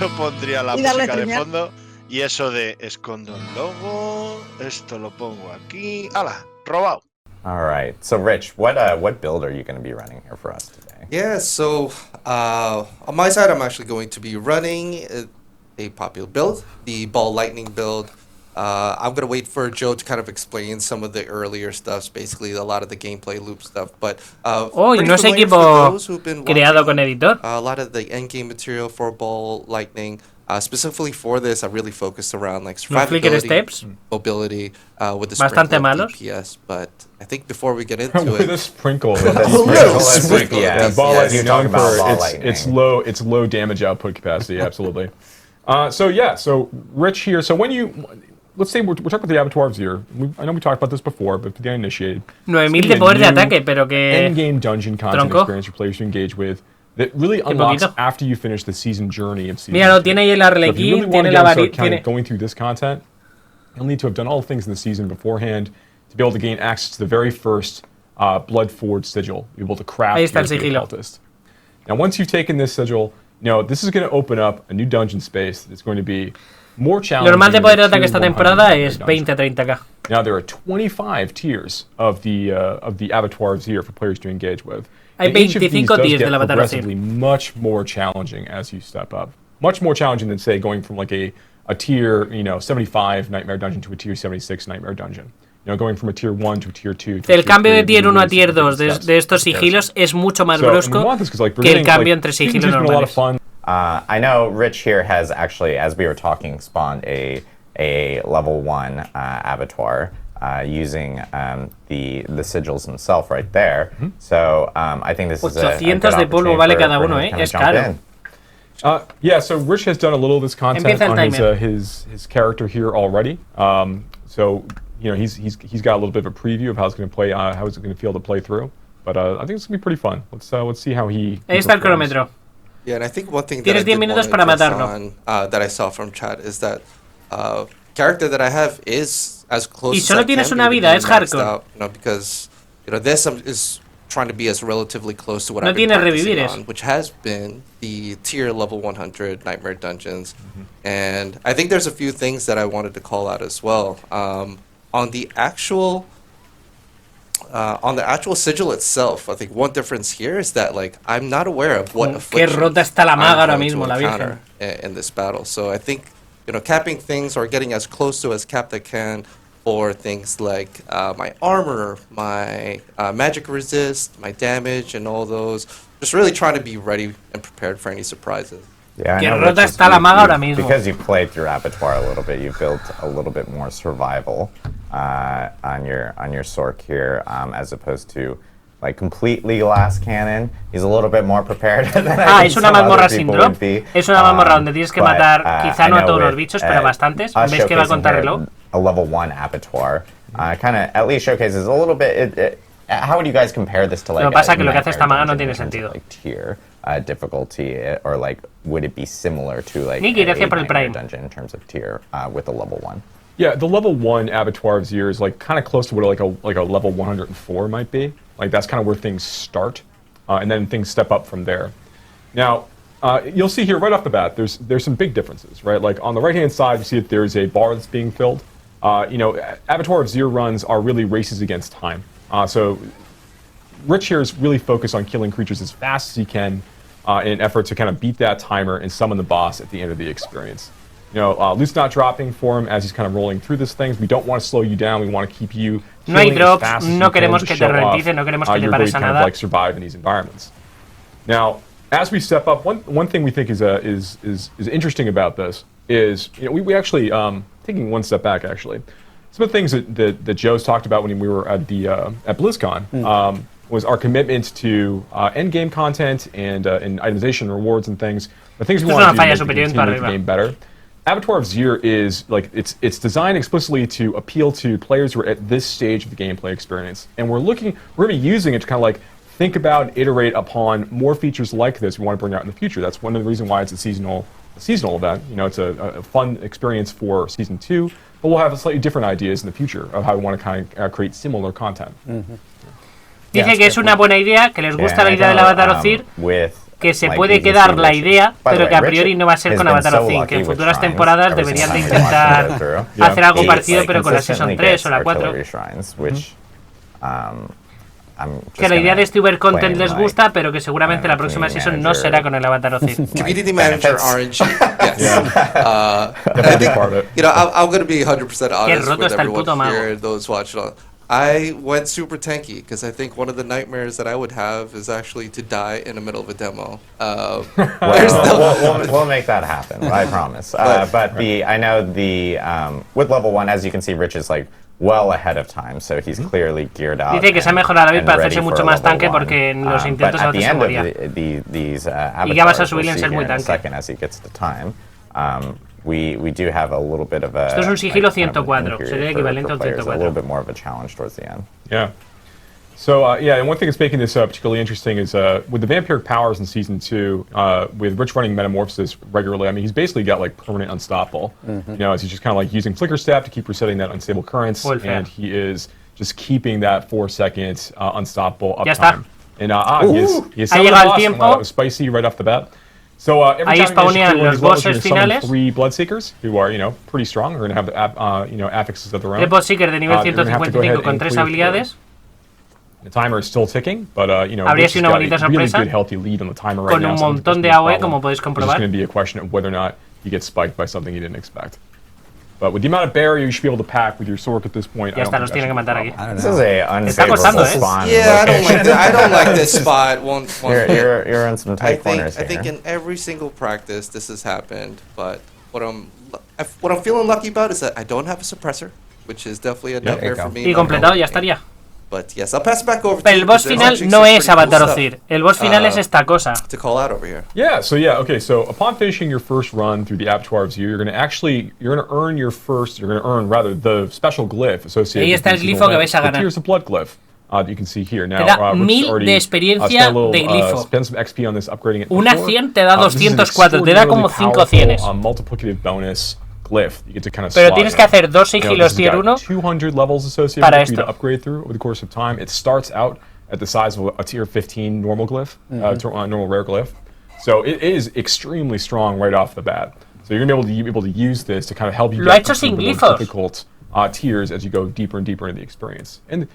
Yo pondría la Y darle música de streamear. fondo y eso de escondo el logo, esto lo pongo aquí. ¡Hala! ¡Robado! All right. So, Rich, what build are you going to be running here for us today? Yeah, so on my side, I'm actually going to be running a popular build, the ball lightning build. I'm going to wait for Joe to kind of explain some of the earlier stuff, basically a lot of the gameplay loop stuff. But y no es equipo creado con editor. A lot of the end game material for ball lightning. Specifically for this, I really focused around like survivability, mobility, with the Bastante malos. DPS. But I think before we get into with it, a sprinkle. sprinkle. Yeah, ball lightning known for lightning. its low damage output capacity. Absolutely. So Rich here. So when let's say we're talking about the abattoirs here. I know we talked about this before, but for the uninitiated, 9000 de poder de ataque, pero que end-game dungeon content experience for players to engage with that really unlocks after you finish the season journey of season. Mira, lo tiene ahí el arlequín, tiene la varita. Going through this content, you'll need to have done all the things in the season beforehand to be able to gain access to the very first Blood Forge sigil. Be able to craft your cultist. Now, once you've taken this sigil, this is going to open up a new dungeon space that's going to be more challenging. Lo normal de poder de ataque esta temporada es 20-30k. Now, there are 25 tiers of the abattoirs here for players to engage with. Hay 25 tiers del avatar progressively much more challenging as you step up. Much more challenging than, say, going from like a tier 75 Nightmare Dungeon to a tier 76 Nightmare Dungeon. Going from a tier 1 to a tier 2. El cambio de tier 1 a tier 2 de estos sigilos es mucho más brusco que el cambio entre sigilos normales. I know Rich here has actually, as we were talking, spawned a level 1 abattoir. Using the sigils himself right there. So I think this is a good de polvo vale cada uno, es caro. So Rich has done a little of this content on his character here already. So he's got a little bit of a preview of how it's going to play, how it's going to feel to play through. But I think it's going to be pretty fun. Let's see how he. Ahí está el cronómetro. Yeah, and I think one thing that I did want to touch on that I saw from chat is that character that I have is as close as I can to being maxed out, because this is trying to be as relatively close to what I've been practicing on, which has been the tier level 100 Nightmare Dungeons. And I think there's a few things that I wanted to call out as well. On the actual sigil itself, I think one difference here is that I'm not aware of what affliction I'm going to encounter in this battle. So I think capping things or getting as close to as capped I can for things like my armor, my magic resist, my damage, and all those. Just really trying to be ready and prepared for any surprises. Yeah, I know because you've played through Abattoir a little bit, you've built a little bit more survival on your Sork here, as opposed to completely glass cannon. He's a little bit more prepared than I think es una mazmorra sin drop. Es una mazmorra donde tienes que matar, quizá no a todos los bichos, pero a bastantes. Ves que va a contar reloj. A level 1 abattoir kind of at least showcases a little bit. How would you guys compare this to Lo que pasa es que lo que hace esta maga no tiene sentido. Tier difficulty, or would it be similar to a dungeon in terms of tier with a level 1? Yeah, the level 1 abattoir of Zier is kind of close to what a level 104 might be. That's kind of where things start, and then things step up from there. Now, you'll see here right off the bat, there's some big differences, right? On the right-hand side, you see that there's a bar that's being filled. Abattoir of Zier runs are really races against time. So Rich here is really focused on killing creatures as fast as he can in an effort to kind of beat that timer and summon the boss at the end of the experience. Loot's not dropping for him as he's kind of rolling through this thing. We don't want to slow you down. We want to keep you no hay drops, as fast no as queremos you que can te ralentice, no queremos que te pares a nada. Survive in these environments. Now, as we step up, one thing we think is interesting about this is we actually taking one step back actually. Some of the things that Joe's talked about when we were at BlizzCon was our commitment to end game content and itemization rewards and things. The things we want to do to continue the game better. Abattoir of Zier is it's designed explicitly to appeal to players who are at this stage of the gameplay experience, and we're going to be using it to kind of think about and iterate upon more features like this we want to bring out in the future. That's one of the reasons why it's a seasonal event. It's a fun experience for season 2, but we'll have slightly different ideas in the future of how we want to kind of create similar content. Dice que es una buena idea, que les gusta la idea del Avatar of Zier. With que se puede quedar la idea, pero que a priori no va a ser con Avatar of Thing, que en futuras temporadas deberían de intentar hacer algo parecido, pero con la Season 3 o la 4. Que la idea de este Uber Content les gusta, pero que seguramente la próxima Season no será con el Avatar of Thing. Community Manager RNG, yes. I think, I'm going to be 100% honest with everyone here and those watching. I went super tanky because I think one of the nightmares that I would have is actually to die in the middle of a demo. We'll make that happen, I promise. But I know with level 1, as you can see, Rich is like well ahead of time, so he's clearly geared out. Dice que se ha mejorado David para hacerse mucho más tanque porque en los intentos a veces se moría. Y ya vas a subirle en ser muy tanque. We do have a little bit of a. Esto es un sigilo 104, sería equivalente a un 104. A little bit more of a challenge towards the end. Yeah. So and one thing that's making this particularly interesting is with the vampiric powers in Season 2, with Rich running Metamorphosis regularly, I mean, he's basically got like permanent unstoppable. You know, as he's just kind of like using Flicker Step to keep resetting that unstable currents, and he is just keeping that 4-second unstoppable uptime. And he is spicy right off the bat. So every time spawnean los bosses finales. 3 Bloodseekers, who are, pretty strong. We're going to have affixes of their own. El Bloodseeker de nivel 155 con 3 habilidades. The timer is still ticking, but habría sido una bonita sorpresa. Really good, healthy lead on the timer right now. Con un montón de AOE, como podéis comprobar. It's going to be a question of whether or not he gets spiked by something he didn't expect. But with the amount of barrier you should be able to pack with your sword at this point, ya está, los tiene que matar aquí. This is a unfavorable spawn. Yeah, I don't like this spot. You're in some tight corners here. I think in every single practice this has happened, but what I'm feeling lucky about is that I don't have a suppressor, which is definitely a nightmare for me. Y completado, ya estaría. But yes, I'll pass it back over to Pero el boss final no es Avatar of Thing. El boss final es esta cosa. To call out over here. Yeah, okay, so upon finishing your first run through the Abattoir of View, you're going to earn the special glyph associated Ahí está el glifo que vais a ganar. Here's a blood glyph. You can see here now. Te da 1000 de experiencia de glifo. Spend some XP on this, upgrading it. Una 100 te da 204, te da como 5 cienes. Multiplicative bonus glyph. You get to kind of Pero tienes que hacer 2 sigilos tier 1 200 levels associated para with you esto. to upgrade through over the course of time. It starts out at the size of a tier 15 normal glyph, normal rare glyph. So it is extremely strong right off the bat. So you're going to be able to use this to kind of help you Lo ha get hecho sin some of the glifos. difficult tiers as you go deeper and deeper into the experience. And